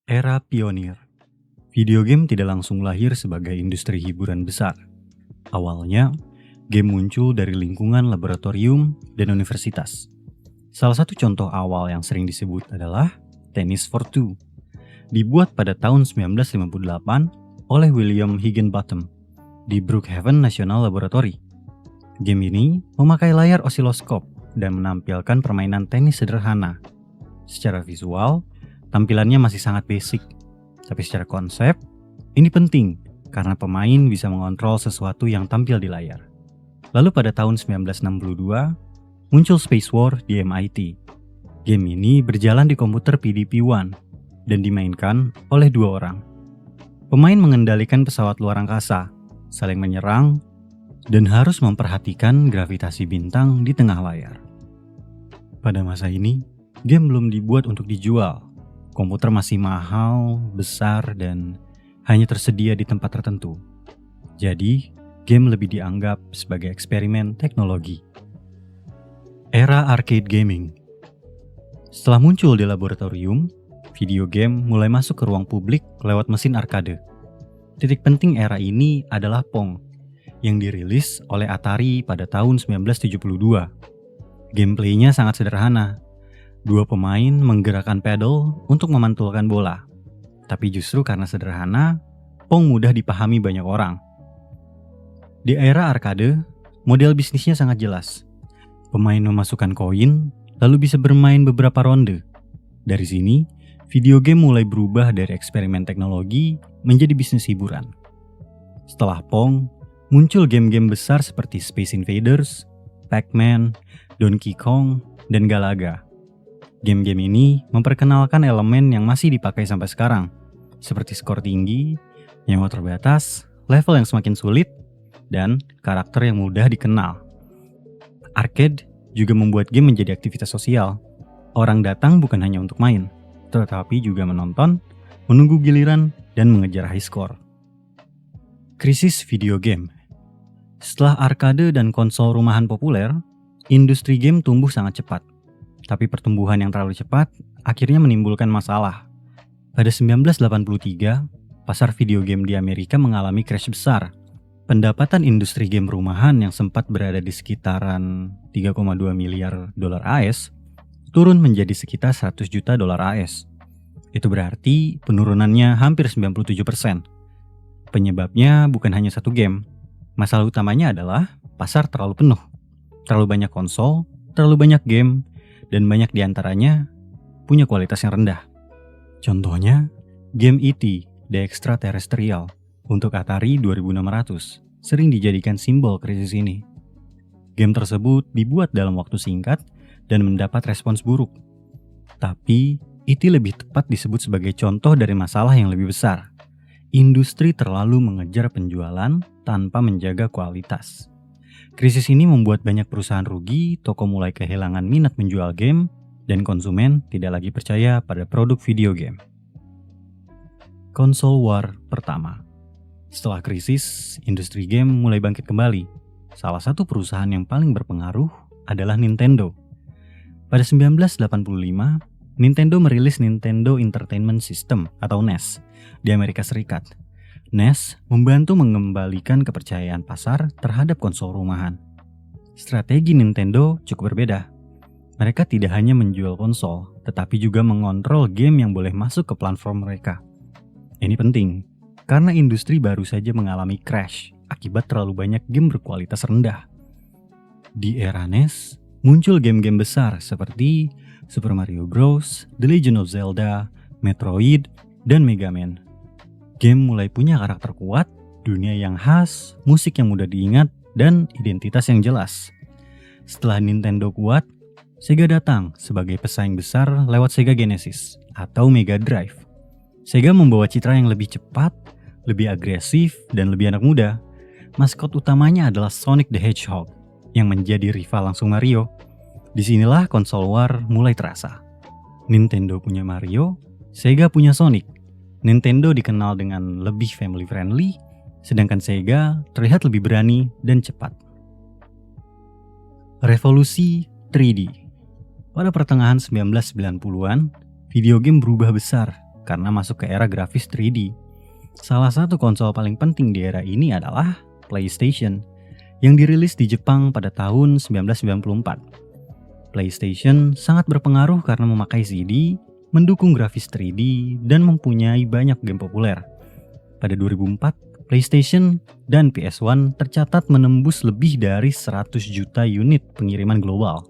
Era pionir. Video game tidak langsung lahir sebagai industri hiburan besar. Awalnya, game muncul dari lingkungan laboratorium dan universitas. Salah satu contoh awal yang sering disebut adalah Tennis for Two. Dibuat pada tahun 1958 oleh William Higginbotham di Brookhaven National Laboratory. Game ini memakai layar osiloskop dan menampilkan permainan tenis sederhana. Secara visual, tampilannya masih sangat basic. Tapi secara konsep, ini penting karena pemain bisa mengontrol sesuatu yang tampil di layar. Lalu pada tahun 1962, muncul Space War di MIT. Game ini berjalan di komputer PDP-1 dan dimainkan oleh 2 orang. Pemain mengendalikan pesawat luar angkasa, saling menyerang, dan harus memperhatikan gravitasi bintang di tengah layar. Pada masa ini, game belum dibuat untuk dijual. Komputer masih mahal, besar, dan hanya tersedia di tempat tertentu. Jadi, game lebih dianggap sebagai eksperimen teknologi. Era arcade gaming. Setelah muncul di laboratorium, video game mulai masuk ke ruang publik lewat mesin arcade. Titik penting era ini adalah Pong, yang dirilis oleh Atari pada tahun 1972. Gameplaynya sangat sederhana. 2 pemain menggerakkan pedal untuk memantulkan bola. Tapi justru karena sederhana, Pong mudah dipahami banyak orang. Di era arcade, model bisnisnya sangat jelas. Pemain memasukkan koin, lalu bisa bermain beberapa ronde. Dari sini, video game mulai berubah dari eksperimen teknologi menjadi bisnis hiburan. Setelah Pong, muncul game-game besar seperti Space Invaders, Pac-Man, Donkey Kong, dan Galaga. Game-game ini memperkenalkan elemen yang masih dipakai sampai sekarang, seperti skor tinggi, nyawa terbatas, level yang semakin sulit, dan karakter yang mudah dikenal. Arcade juga membuat game menjadi aktivitas sosial. Orang datang bukan hanya untuk main, tetapi juga menonton, menunggu giliran, dan mengejar high score. Krisis video game. Setelah arcade dan konsol rumahan populer, industri game tumbuh sangat cepat. Tapi pertumbuhan yang terlalu cepat akhirnya menimbulkan masalah. Pada 1983, pasar video game di Amerika mengalami crash besar. Pendapatan industri game rumahan yang sempat berada di sekitaran 3,2 miliar dolar AS turun menjadi sekitar 100 juta dolar AS. Itu berarti penurunannya hampir 97%. Penyebabnya bukan hanya satu game. Masalah utamanya adalah pasar terlalu penuh. Terlalu banyak konsol, terlalu banyak game, dan banyak diantaranya punya kualitas yang rendah. Contohnya, game E.T. The Extraterrestrial untuk Atari 2600 sering dijadikan simbol krisis ini. Game tersebut dibuat dalam waktu singkat dan mendapat respons buruk. Tapi, E.T. lebih tepat disebut sebagai contoh dari masalah yang lebih besar. Industri terlalu mengejar penjualan tanpa menjaga kualitas. Krisis ini membuat banyak perusahaan rugi, toko mulai kehilangan minat menjual game, dan konsumen tidak lagi percaya pada produk video game. Console War pertama. Setelah krisis, industri game mulai bangkit kembali. Salah satu perusahaan yang paling berpengaruh adalah Nintendo. Pada 1985, Nintendo merilis Nintendo Entertainment System atau NES di Amerika Serikat. NES membantu mengembalikan kepercayaan pasar terhadap konsol rumahan. Strategi Nintendo cukup berbeda. Mereka tidak hanya menjual konsol, tetapi juga mengontrol game yang boleh masuk ke platform mereka. Ini penting, karena industri baru saja mengalami crash akibat terlalu banyak game berkualitas rendah. Di era NES, muncul game-game besar seperti Super Mario Bros., The Legend of Zelda, Metroid, dan Mega Man. Game mulai punya karakter kuat, dunia yang khas, musik yang mudah diingat, dan identitas yang jelas. Setelah Nintendo kuat, Sega datang sebagai pesaing besar lewat Sega Genesis atau Mega Drive. Sega membawa citra yang lebih cepat, lebih agresif, dan lebih anak muda. Maskot utamanya adalah Sonic the Hedgehog, yang menjadi rival langsung Mario. Disinilah konsol war mulai terasa. Nintendo punya Mario, Sega punya Sonic. Nintendo dikenal dengan lebih family friendly, sedangkan Sega terlihat lebih berani dan cepat. Revolusi 3D. Pada pertengahan 1990-an, video game berubah besar karena masuk ke era grafis 3D. Salah satu konsol paling penting di era ini adalah PlayStation, yang dirilis di Jepang pada tahun 1994. PlayStation sangat berpengaruh karena memakai CD, mendukung grafis 3D, dan mempunyai banyak game populer. Pada 2004, PlayStation dan PS1 tercatat menembus lebih dari 100 juta unit pengiriman global.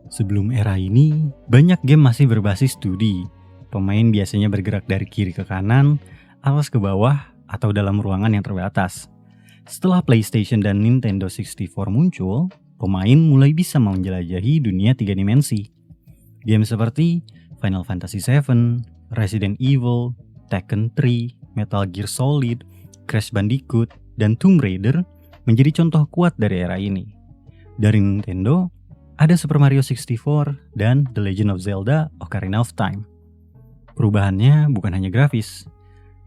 Sebelum era ini, banyak game masih berbasis 2D. Pemain biasanya bergerak dari kiri ke kanan, atas ke bawah, atau dalam ruangan yang terbatas. Setelah PlayStation dan Nintendo 64 muncul, pemain mulai bisa menjelajahi dunia 3 dimensi. Game seperti Final Fantasy VII, Resident Evil, Tekken 3, Metal Gear Solid, Crash Bandicoot, dan Tomb Raider menjadi contoh kuat dari era ini. Dari Nintendo, ada Super Mario 64 dan The Legend of Zelda Ocarina of Time. Perubahannya bukan hanya grafis,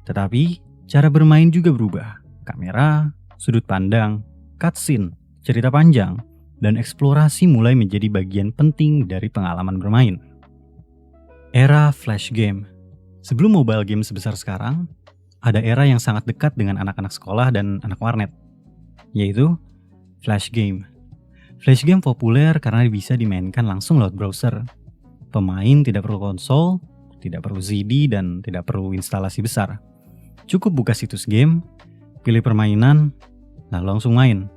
tetapi cara bermain juga berubah. Kamera, sudut pandang, cutscene, cerita panjang, dan eksplorasi mulai menjadi bagian penting dari pengalaman bermain. Era Flash Game. Sebelum mobile game sebesar sekarang, ada era yang sangat dekat dengan anak-anak sekolah dan anak warnet, yaitu Flash Game. Flash Game populer karena bisa dimainkan langsung lewat browser. Pemain tidak perlu konsol, tidak perlu CD, dan tidak perlu instalasi besar. Cukup buka situs game, pilih permainan, lalu langsung main.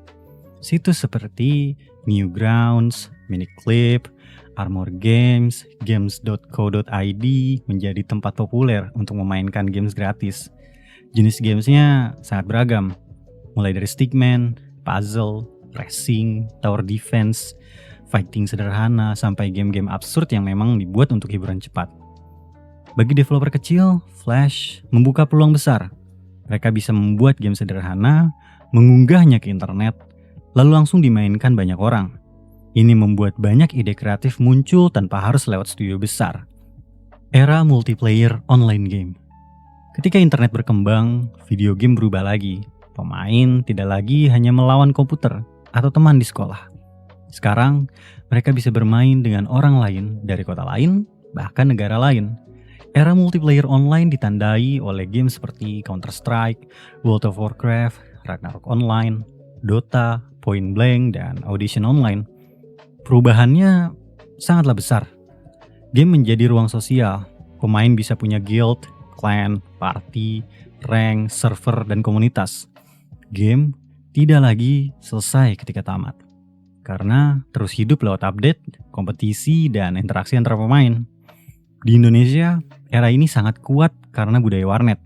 Situs seperti Newgrounds, Miniclip, Armor Games, Games.co.id menjadi tempat populer untuk memainkan games gratis. Jenis gamesnya sangat beragam, mulai dari stickman, puzzle, racing, tower defense, fighting sederhana, sampai game-game absurd yang memang dibuat untuk hiburan cepat. Bagi developer kecil, Flash membuka peluang besar. Mereka bisa membuat game sederhana, mengunggahnya ke internet, lalu langsung dimainkan banyak orang. Ini membuat banyak ide kreatif muncul tanpa harus lewat studio besar. Era multiplayer online game. Ketika internet berkembang, video game berubah lagi. Pemain tidak lagi hanya melawan komputer atau teman di sekolah. Sekarang, mereka bisa bermain dengan orang lain dari kota lain, bahkan negara lain. Era multiplayer online ditandai oleh game seperti Counter-Strike, World of Warcraft, Ragnarok Online, Dota, Point Blank, dan Audition Online. Perubahannya sangatlah besar. Game menjadi ruang sosial. Pemain bisa punya guild, clan, party, rank, server, dan komunitas. Game tidak lagi selesai ketika tamat, karena terus hidup lewat update, kompetisi, dan interaksi antara pemain. Di Indonesia, era ini sangat kuat karena budaya warnet.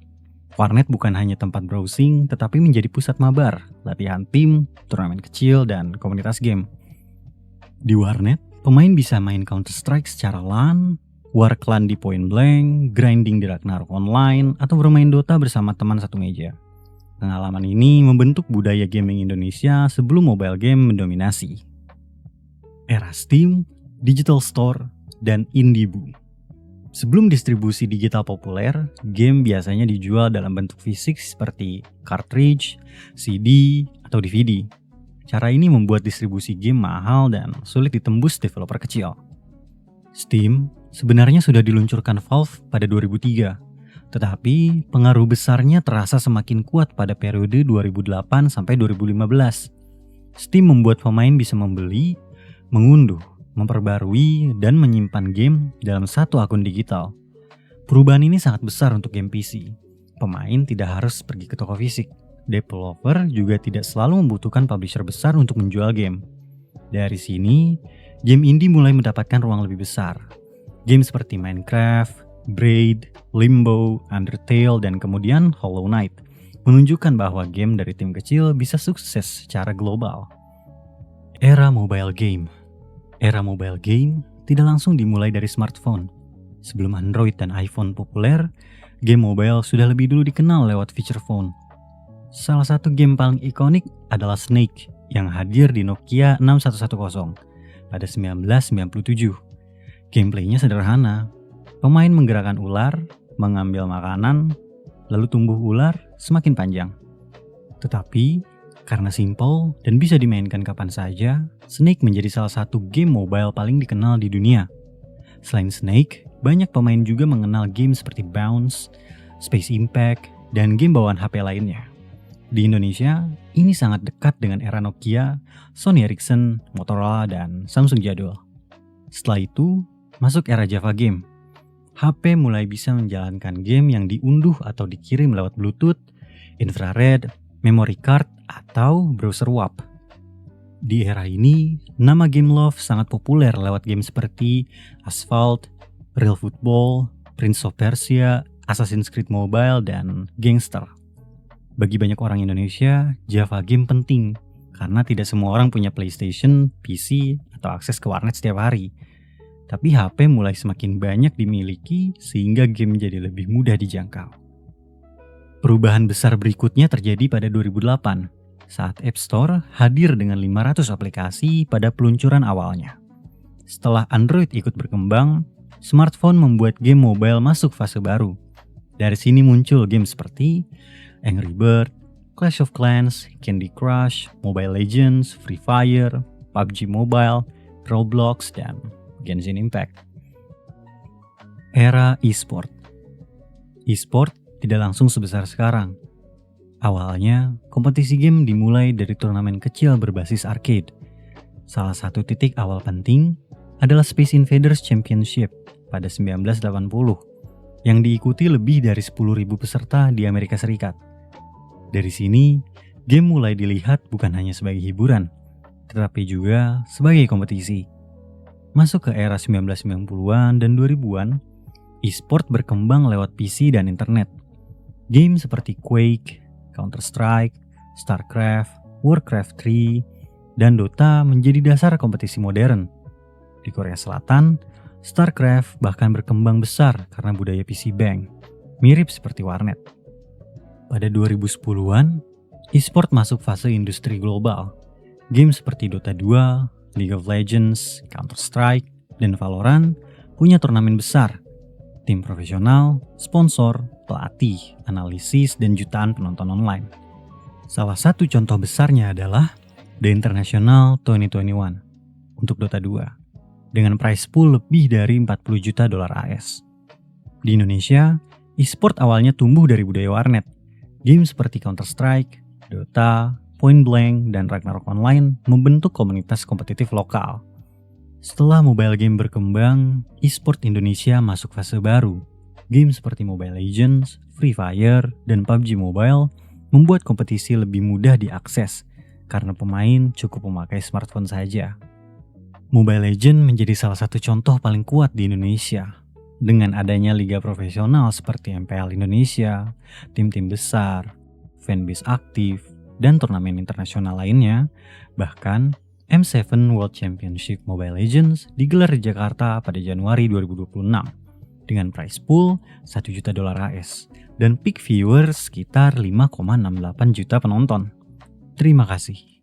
Warnet bukan hanya tempat browsing, tetapi menjadi pusat mabar, latihan tim, turnamen kecil, dan komunitas game. Di warnet, pemain bisa main Counter-Strike secara LAN, war clan di Point Blank, grinding di Ragnarok Online, atau bermain Dota bersama teman satu meja. Pengalaman ini membentuk budaya gaming Indonesia sebelum mobile game mendominasi. Era Steam, Digital Store, dan Indie Boom. Sebelum distribusi digital populer, game biasanya dijual dalam bentuk fisik seperti cartridge, CD, atau DVD. Cara ini membuat distribusi game mahal dan sulit ditembus developer kecil. Steam sebenarnya sudah diluncurkan Valve pada 2003. Tetapi pengaruh besarnya terasa semakin kuat pada periode 2008 sampai 2015. Steam membuat pemain bisa membeli, mengunduh, memperbarui, dan menyimpan game dalam satu akun digital. Perubahan ini sangat besar untuk game PC. Pemain tidak harus pergi ke toko fisik. Developer juga tidak selalu membutuhkan publisher besar untuk menjual game. Dari sini, game indie mulai mendapatkan ruang lebih besar. Game seperti Minecraft, Braid, Limbo, Undertale, dan kemudian Hollow Knight menunjukkan bahwa game dari tim kecil bisa sukses secara global. Era mobile game. Era mobile game tidak langsung dimulai dari smartphone. Sebelum Android dan iPhone populer, game mobile sudah lebih dulu dikenal lewat feature phone. Salah satu game paling ikonik adalah Snake yang hadir di Nokia 6110 pada 1997. Gameplaynya sederhana. Pemain menggerakkan ular, mengambil makanan, lalu tumbuh ular semakin panjang. Tetapi, karena simple dan bisa dimainkan kapan saja, Snake menjadi salah satu game mobile paling dikenal di dunia. Selain Snake, banyak pemain juga mengenal game seperti Bounce, Space Impact, dan game bawaan HP lainnya. Di Indonesia, ini sangat dekat dengan era Nokia, Sony Ericsson, Motorola, dan Samsung jadul. Setelah itu, masuk era Java Game. HP mulai bisa menjalankan game yang diunduh atau dikirim lewat Bluetooth, infrared, memory card, atau browser WAP. Di era ini, nama Gameloft sangat populer lewat game seperti Asphalt, Real Football, Prince of Persia, Assassin's Creed Mobile, dan Gangster. Bagi banyak orang Indonesia, Java Game penting karena tidak semua orang punya PlayStation, PC, atau akses ke warnet setiap hari. Tapi HP mulai semakin banyak dimiliki sehingga game jadi lebih mudah dijangkau. Perubahan besar berikutnya terjadi pada 2008 saat App Store hadir dengan 500 aplikasi pada peluncuran awalnya. Setelah Android ikut berkembang, smartphone membuat game mobile masuk fase baru. Dari sini muncul game seperti Angry Bird, Clash of Clans, Candy Crush, Mobile Legends, Free Fire, PUBG Mobile, Roblox, dan Genshin Impact. Era e-sport. E-sport tidak langsung sebesar sekarang. Awalnya, kompetisi game dimulai dari turnamen kecil berbasis arcade. Salah satu titik awal penting adalah Space Invaders Championship pada 1980 yang diikuti lebih dari 10.000 peserta di Amerika Serikat. Dari sini, game mulai dilihat bukan hanya sebagai hiburan, tetapi juga sebagai kompetisi. Masuk ke era 1990-an dan 2000-an, e-sport berkembang lewat PC dan internet. Game seperti Quake, Counter-Strike, StarCraft, Warcraft 3, dan Dota menjadi dasar kompetisi modern. Di Korea Selatan, StarCraft bahkan berkembang besar karena budaya PC Bank, mirip seperti warnet. Pada 2010-an, e-sport masuk fase industri global. Game seperti Dota 2, League of Legends, Counter-Strike, dan Valorant punya turnamen besar. Tim profesional, sponsor, pelatih, analisis, dan jutaan penonton online. Salah satu contoh besarnya adalah The International 2021 untuk Dota 2 dengan prize pool lebih dari 40 juta dolar AS. Di Indonesia, e-sport awalnya tumbuh dari budaya warnet. Game seperti Counter-Strike, Dota, Point Blank, dan Ragnarok Online membentuk komunitas kompetitif lokal. Setelah mobile game berkembang, e-sport Indonesia masuk fase baru. Game seperti Mobile Legends, Free Fire, dan PUBG Mobile membuat kompetisi lebih mudah diakses karena pemain cukup memakai smartphone saja. Mobile Legends menjadi salah satu contoh paling kuat di Indonesia. Dengan adanya liga profesional seperti MPL Indonesia, tim-tim besar, fanbase aktif, dan turnamen internasional lainnya, bahkan M7 World Championship Mobile Legends digelar di Jakarta pada Januari 2026 dengan prize pool 1 juta dolar AS dan peak viewers sekitar 5,68 juta penonton. Terima kasih.